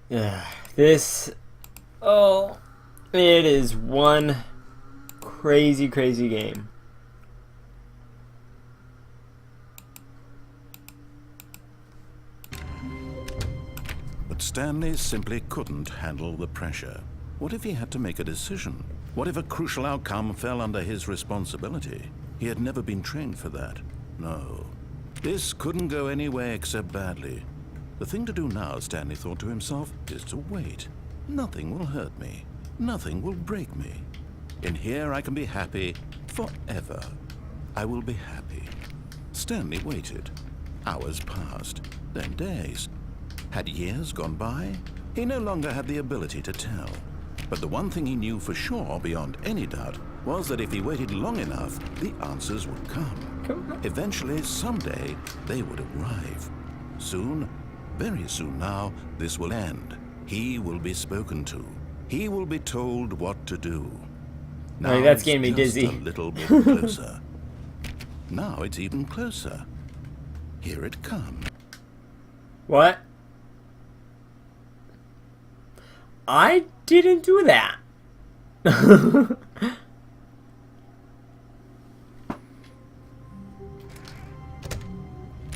This... Oh... It is one crazy, crazy game. But Stanley simply couldn't handle the pressure. What if he had to make a decision? What if a crucial outcome fell under his responsibility? He had never been trained for that. No. This couldn't go any way except badly. The thing to do now, Stanley thought to himself, is to wait. Nothing will hurt me. Nothing will break me. In here I can be happy forever. I will be happy. Stanley waited. Hours passed, then days. Had years gone by? He no longer had the ability to tell. But the one thing he knew for sure, beyond any doubt, was that if he waited long enough, the answers would come. Eventually, someday, they would arrive. Soon, very soon now, this will end. He will be spoken to. He will be told what to do. Now Right, that's getting me it's just dizzy. a little bit closer. Now it's even closer. Here it comes. What? I didn't do that.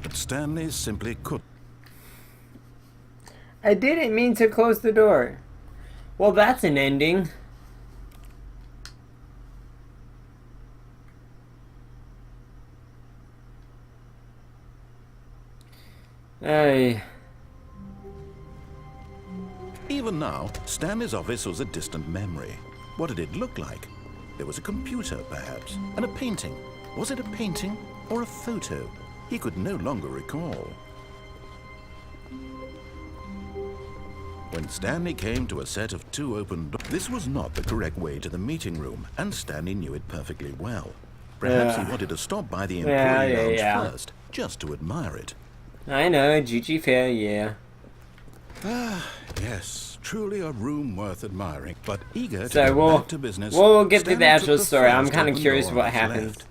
But Stanley simply couldn't. I didn't mean to close the door. Well, that's an ending. Hey. Even now, Stanley's office was a distant memory. What did it look like? There was a computer, perhaps, and a painting. Was it a painting or a photo? He could no longer recall. When Stanley came to a set of two open doors, this was not the correct way to the meeting room, and Stanley knew it perfectly well. Perhaps he wanted to stop by the employee lounge first, just to admire it. I know, GG fair, yeah. Ah, yes, truly a room worth admiring, but eager to So get we'll back to business. we'll get to the Stanley actual took story. I'm first kind of open curious door what on his happens. left.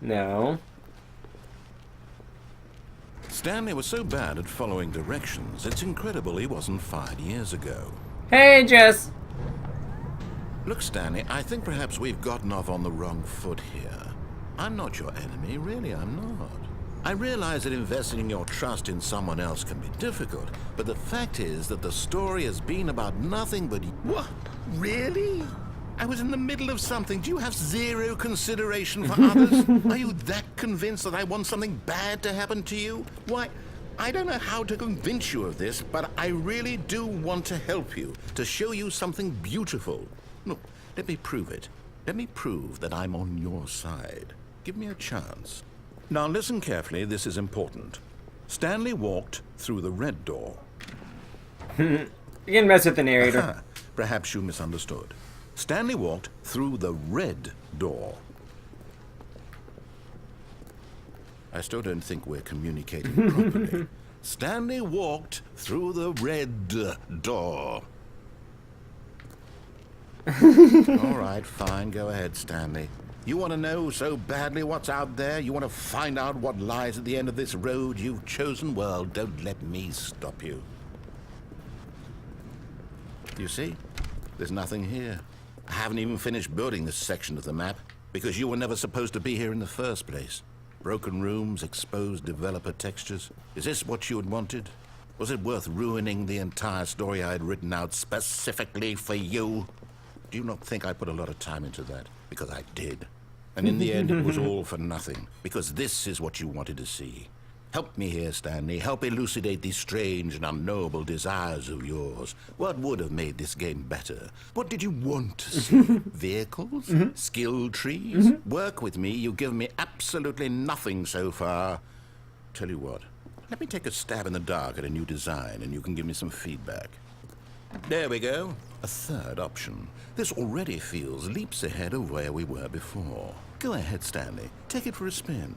No. Stanley was so bad at following directions, it's incredible he wasn't fired years ago. Hey, Jess. Look, Stanley, I think perhaps we've gotten off on the wrong foot here. I'm not your enemy, really, I'm not. I realize that investing your trust in someone else can be difficult, but the fact is that the story has been about nothing but... What? Really? I was in the middle of something. Do you have zero consideration for others? Are you that convinced that I want something bad to happen to you? Why, I don't know how to convince you of this, but I really do want to help you, to show you something beautiful. Look, let me prove it. Let me prove that I'm on your side. Give me a chance. Now listen carefully, this is important. Stanley walked through the red door. You can mess with the narrator. Aha, perhaps you misunderstood. Stanley walked through the red door. I still don't think we're communicating properly. Stanley walked through the red door. All right, fine, go ahead, Stanley. You want to know so badly what's out there? You want to find out what lies at the end of this road you've chosen? Well, don't let me stop you. You see? There's nothing here. I haven't even finished building this section of the map, because you were never supposed to be here in the first place. Broken rooms, exposed developer textures. Is this what you had wanted? Was it worth ruining the entire story I had written out specifically for you? Do you not think I put a lot of time into that? Because I did. And in the end, it was all for nothing, because this is what you wanted to see. Help me here, Stanley. Help elucidate these strange and unknowable desires of yours. What would have made this game better? What did you want to see? Vehicles? Skill trees? Work with me. You've given me absolutely nothing so far. Tell you what, let me take a stab in the dark at a new design, and you can give me some feedback. There we go. A third option. This already feels leaps ahead of where we were before. Go ahead, Stanley. Take it for a spin.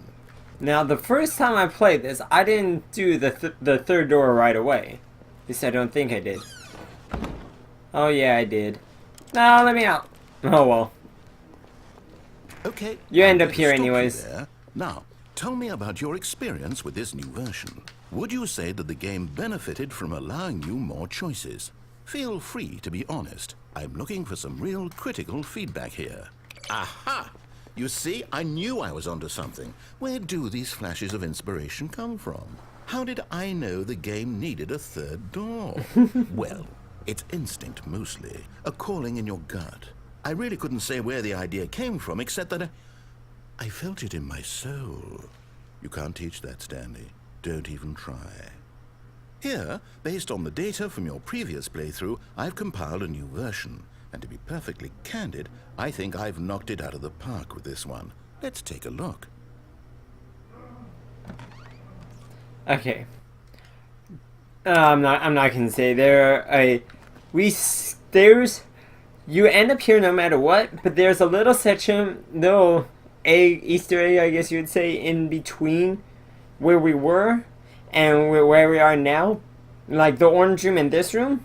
Now, the first time I played this, I didn't do the third door right away. At least I don't think I did. Oh, yeah, I did. No, let me out. Oh, well. Okay. You end up I'm here gonna stop you anyways. there. Now, tell me about your experience with this new version. would you say that the game benefited from allowing you more choices? Feel free to be honest. I'm looking for some real critical feedback here. Aha! You see, I knew I was onto something. Where do these flashes of inspiration come from? How did I know the game needed a third door? Well, it's instinct mostly, a calling in your gut. I really couldn't say where the idea came from, except that I felt it in my soul. You can't teach that, Stanley. Don't even try. Here, based on the data from your previous playthrough, I've compiled a new version. And to be perfectly candid, I think I've knocked it out of the park with this one. Let's take a look. Okay. I'm not gonna say you end up here no matter what, but there's a little section, Easter egg, I guess you would say, in between where we were and where we are now. Like the orange room and this room.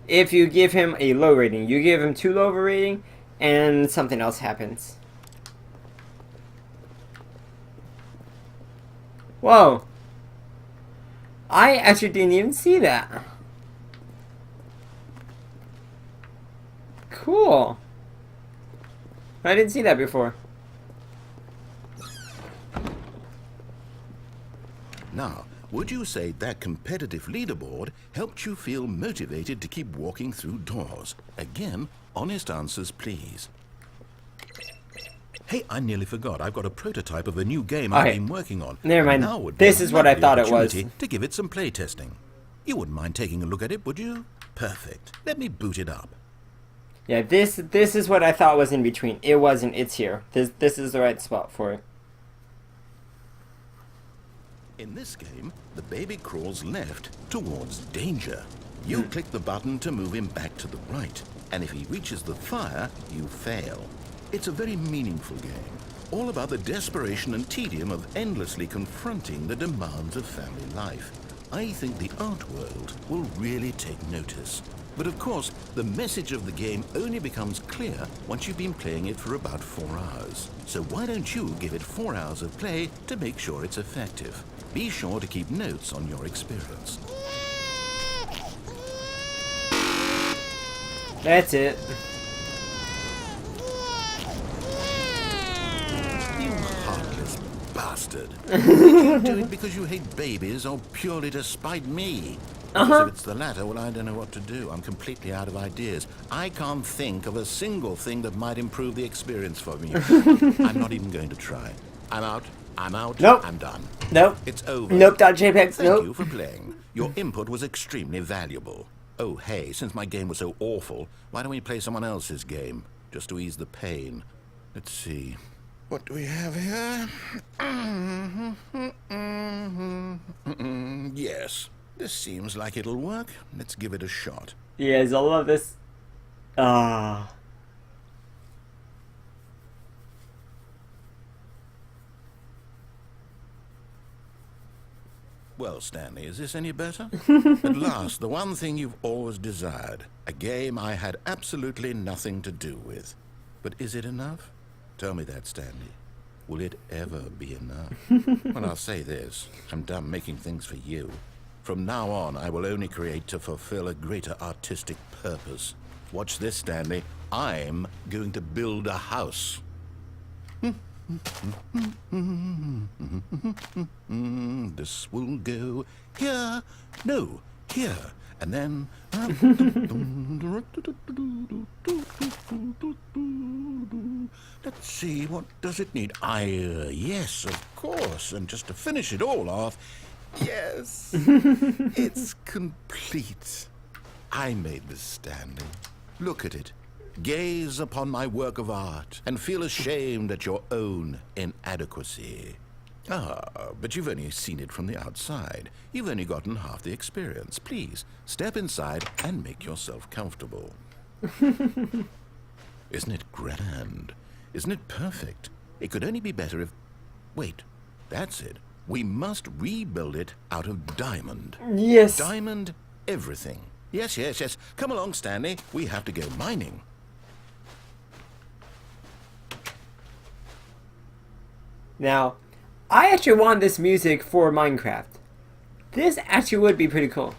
If you give him a low rating, you give him too low of a rating, and something else happens. Whoa. I actually didn't even see that. Cool. I didn't see that before. Now, would you say that competitive leaderboard helped you feel motivated to keep walking through doors? Again, honest answers, please. Hey, I nearly forgot. I've got a prototype of a new game I've been working on. Never mind. Now would be This is what I thought it was. To give it some play testing. You wouldn't mind taking a look at it, would you? Perfect. Let me boot it up. Yeah, this is what I thought was in between. It wasn't. It's here. This is the right spot for it. In this game, the baby crawls left towards danger. You click the button to move him back to the right, and if he reaches the fire, you fail. It's a very meaningful game, all about the desperation and tedium of endlessly confronting the demands of family life. I think the art world will really take notice. But of course, the message of the game only becomes clear once you've been playing it for about 4 hours. So why don't you give it 4 hours of play to make sure it's effective? Be sure to keep notes on your experience. That's it. You heartless bastard. Did you do it because you hate babies or purely to spite me? If it's the latter, well, I don't know what to do. I'm completely out of ideas. I can't think of a single thing that might improve the experience for me. I'm not even going to try. I'm out. I'm out. Nope. I'm done. Nope. It's over. Nope. .jpg. Thank you for playing. Your input was extremely valuable. Oh, hey, since my game was so awful, why don't we play someone else's game? Just to ease the pain. Let's see. What do we have here? Yes. This seems like it'll work. Let's give it a shot. Yes, I love this. Well, Stanley, is this any better? At last, the one thing you've always desired. A game I had absolutely nothing to do with. But is it enough? Tell me that, Stanley. Will it ever be enough? Well, I'll say this. I'm done making things for you. From now on, I will only create to fulfill a greater artistic purpose. Watch this, Stanley. I'm going to build a house. This will go here. No, here. And then... Let's see, what does it need? Yes, of course. And just to finish it all off... Yes, it's complete. I made this, Stanley. Look at it. Gaze upon my work of art and feel ashamed at your own inadequacy. But you've only seen it from the outside. You've only gotten half the experience. Please, step inside and make yourself comfortable. Isn't it grand? Isn't it perfect? It could only be better if... Wait, that's it. We must rebuild it out of diamond. Yes. Diamond everything. Yes, yes, yes. Come along, Stanley. We have to go mining. Now, I actually want this music for Minecraft. This actually would be pretty cool.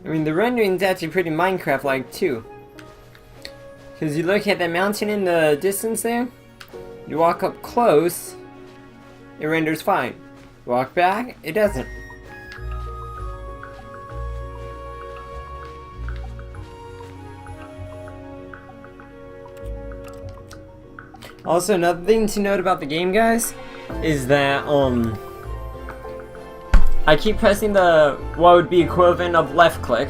I mean, the rendering's actually pretty Minecraft-like, too. Because you look at that mountain in the distance there, you walk up close, it renders fine. You walk back, it doesn't. Also, another thing to note about the game, guys, is that, I keep pressing the, what would be equivalent of left click.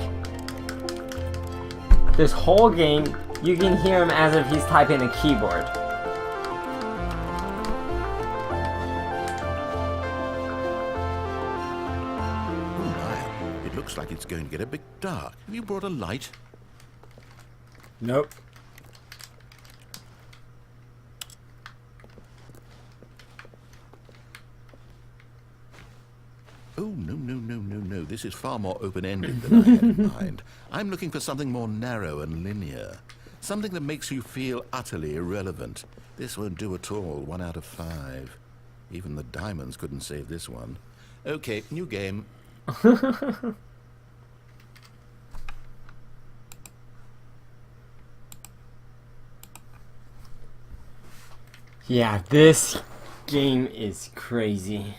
This whole game, you can hear him as if he's typing a keyboard. Oh my, it looks like it's going to get a bit dark. Have you brought a light? Nope. Oh, no. This is far more open-ended than I had in mind. I'm looking for something more narrow and linear. Something that makes you feel utterly irrelevant. This won't do at all. 1 out of 5. Even the diamonds couldn't save this one. Okay, new game. Yeah, this game is crazy.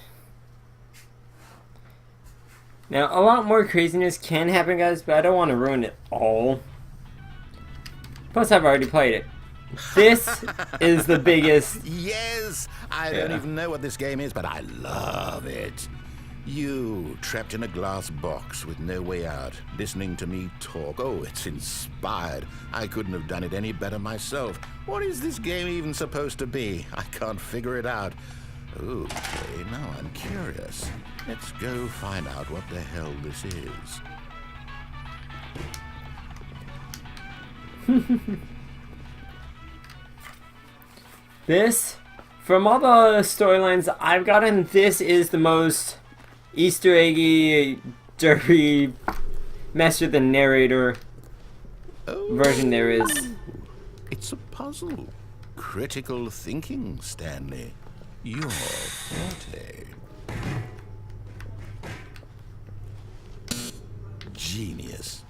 Now, a lot more craziness can happen, guys, but I don't want to ruin it all. Plus, I've already played it. This is the biggest... Yes! I don't even know what this game is, but I love it. You, trapped in a glass box with no way out, listening to me talk. Oh, it's inspired. I couldn't have done it any better myself. What is this game even supposed to be? I can't figure it out. Okay, now I'm curious. Let's go find out what the hell this is. This, from all the storylines I've gotten, this is the most Easter eggy, derpy, Master the Narrator version there is. It's a puzzle. Critical thinking, Stanley. Your forte. Genius.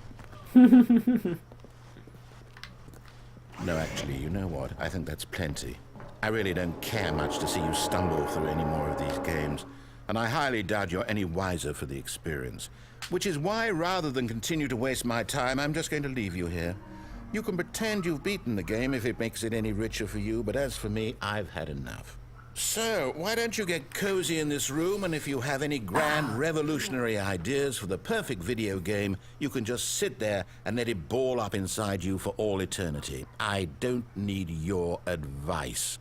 No, actually, you know what? I think that's plenty. I really don't care much to see you stumble through any more of these games, and I highly doubt you're any wiser for the experience. Which is why, rather than continue to waste my time, I'm just going to leave you here. You can pretend you've beaten the game if it makes it any richer for you, but as for me, I've had enough. So, why don't you get cozy in this room, and if you have any grand revolutionary ideas for the perfect video game, you can just sit there and let it ball up inside you for all eternity. I don't need your advice.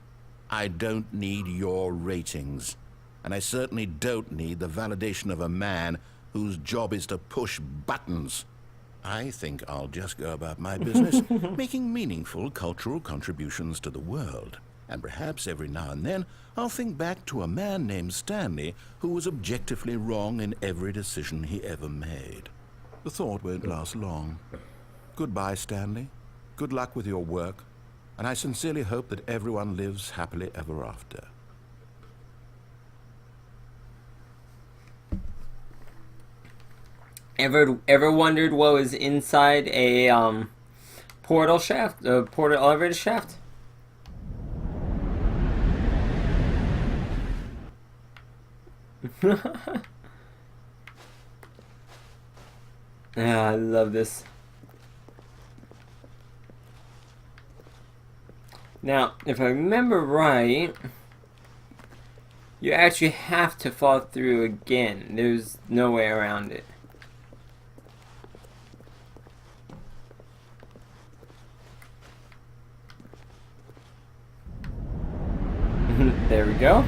I don't need your ratings. And I certainly don't need the validation of a man whose job is to push buttons. I think I'll just go about my business, making meaningful cultural contributions to the world. And perhaps every now and then, I'll think back to a man named Stanley who was objectively wrong in every decision he ever made. The thought won't last long. Goodbye, Stanley. Good luck with your work. And I sincerely hope that everyone lives happily ever after. Ever wondered what was inside a portal shaft, a portal elevator shaft? I love this. Now, if I remember right, you actually have to fall through again. There's no way around it. There we go.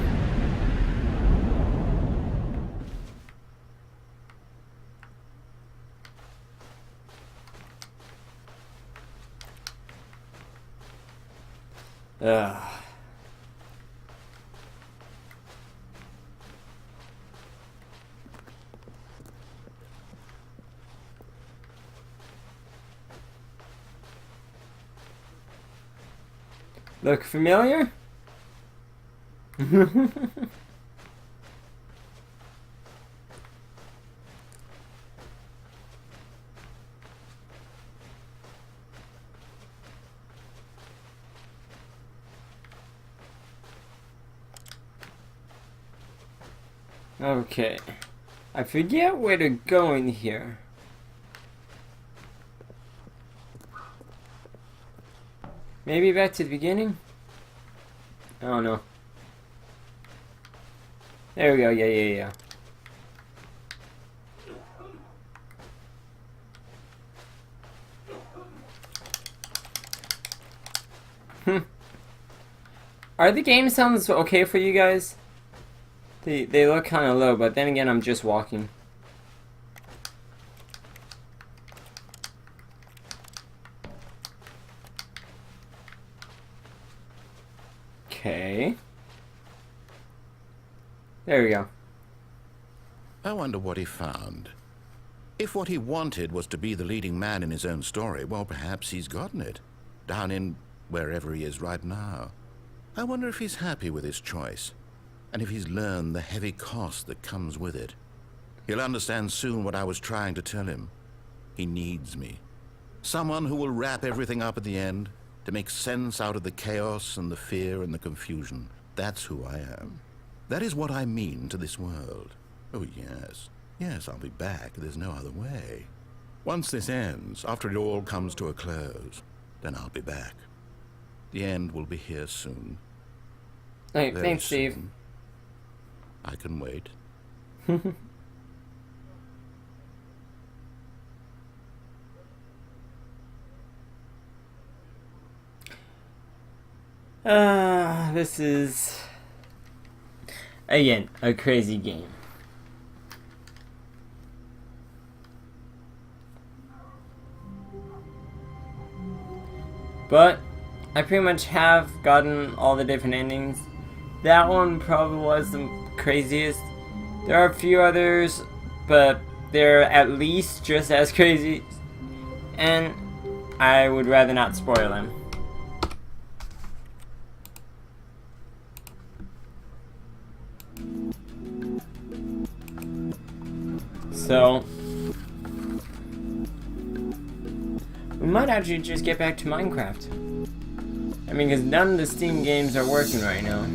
Ugh. Look familiar? Okay. I forget where to go in here. Maybe back to the beginning? I don't know. There we go, yeah. Are the game sounds okay for you guys? They look kind of low, but then again, I'm just walking. Okay. There we go. I wonder what he found. If what he wanted was to be the leading man in his own story, well, perhaps he's gotten it. Down in wherever he is right now. I wonder if he's happy with his choice, and if he's learned the heavy cost that comes with it. He'll understand soon what I was trying to tell him. He needs me. Someone who will wrap everything up at the end, to make sense out of the chaos and the fear and the confusion. That's who I am. That is what I mean to this world. Oh, yes. Yes, I'll be back. There's no other way. Once this ends, after it all comes to a close, then I'll be back. The end will be here soon. Hey, Very thanks, Steve. soon. I can wait. This is again a crazy game. But I pretty much have gotten all the different endings. That one probably was the craziest. There are a few others, but they're at least just as crazy, and I would rather not spoil them. So we might actually just get back to Minecraft. I mean, because none of the Steam games are working right now.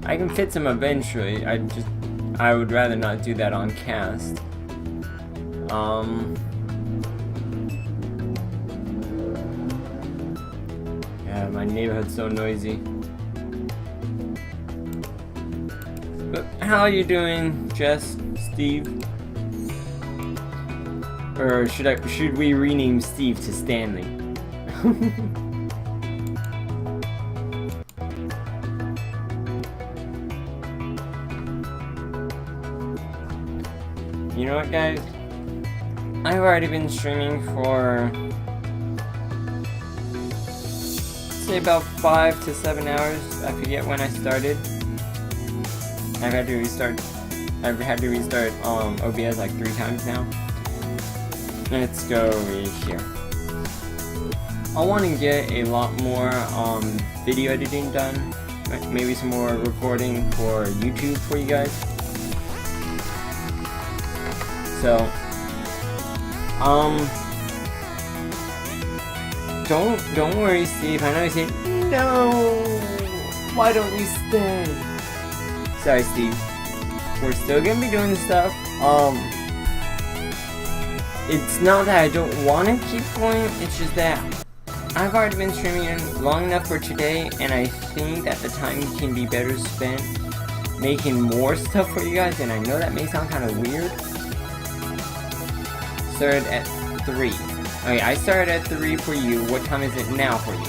I can fit some eventually. I would rather not do that on cast. Yeah, my neighborhood's so noisy. But how are you doing, Jess, Steve? Or should we rename Steve to Stanley? You know what, guys? I've already been streaming for, say, about 5 to 7 hours. I forget when I started. I've had to restart OBS like 3 times now. Let's go over here. I want to get a lot more video editing done. Maybe some more recording for YouTube for you guys. So, don't worry, Steve. I know you said, no, why don't you stay? Sorry, Steve. We're still gonna be doing stuff. It's not that I don't want to keep going, it's just that I've already been streaming long enough for today, and I think that the time can be better spent making more stuff for you guys, and I know that may sound kind of weird. Started at 3. Okay, I started at 3 for you. What time is it now for you?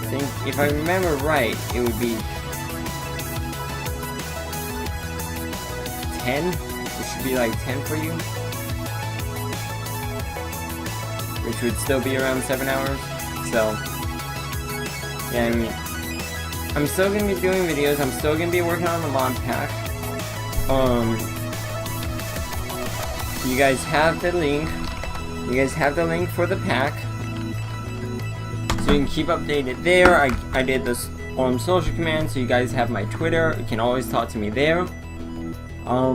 I think, if I remember right, it would be 10? It should be like 10 for you. Which would still be around 7 hours. So, yeah, I mean, I'm still gonna be doing videos. I'm still gonna be working on the mod pack. You guys have the link. You guys have the link for the pack. so you can keep updated there. I did this social command, so you guys have my Twitter. You can always talk to me there. I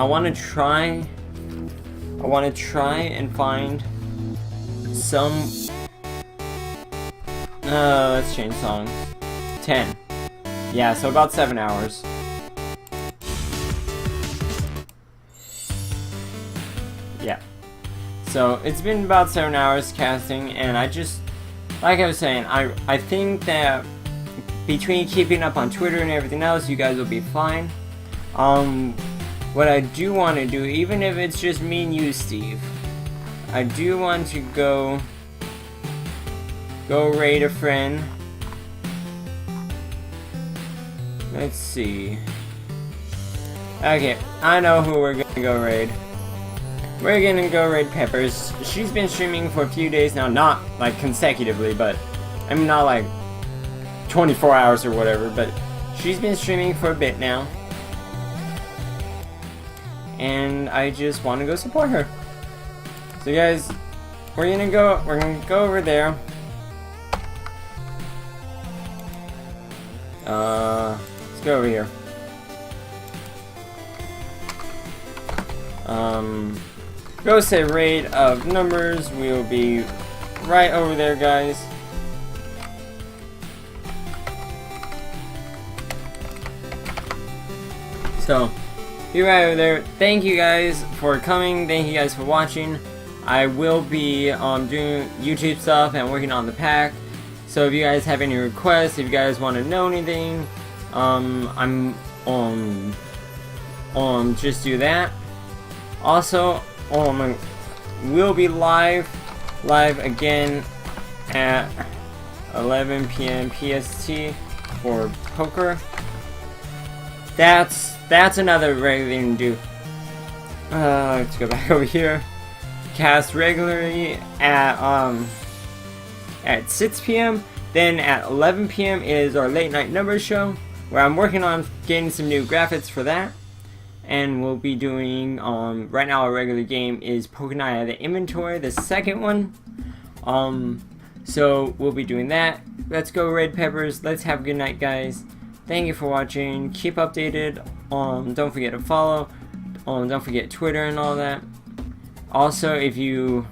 want to try and find some. Let's change songs. 10. Yeah, so about 7 hours. Yeah. So it's been about 7 hours casting, and I just, like I was saying, I think that between keeping up on Twitter and everything else, you guys will be fine. What I do want to do, even if it's just me and you, Steve, I do want to go raid a friend. Let's see. Okay, I know who we're gonna go raid. We're gonna go raid Peppers. She's been streaming for a few days now, not like consecutively, but I mean not like 24 hours or whatever, but she's been streaming for a bit now. And I just want to go support her. So guys, we're gonna go over there. Let's go over here. Go say raid of numbers. We'll be right over there, guys. So, be right over there. Thank you guys for coming. Thank you guys for watching. I will be doing YouTube stuff and working on the pack. So if you guys have any requests, if you guys want to know anything, just do that. Also, we'll be live again at 11 p.m. PST for poker. That's another regular thing to do. Let's go back over here. Cast regularly at 6 p.m. Then at 11 p.m. is our late night numbers show, where I'm working on getting some new graphics for that. And we'll be doing, right now our regular game is Poking Eye of the Inventory, the second one. So we'll be doing that. Let's go raid Peppers. Let's have a good night, guys. Thank you for watching. Keep updated. Don't forget to follow. Don't forget Twitter and all that. Also, if you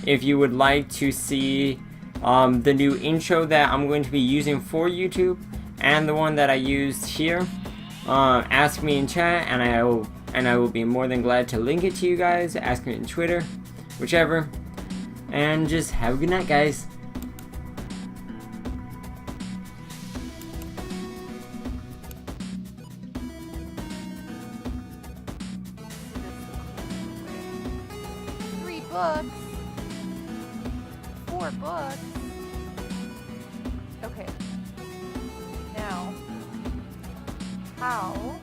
would like to see the new intro that I'm going to be using for YouTube and the one that I used here, ask me in chat, and I will be more than glad to link it to you guys. Ask me in Twitter, whichever. And just have a good night, guys. Books. 4 books. Okay. Now, how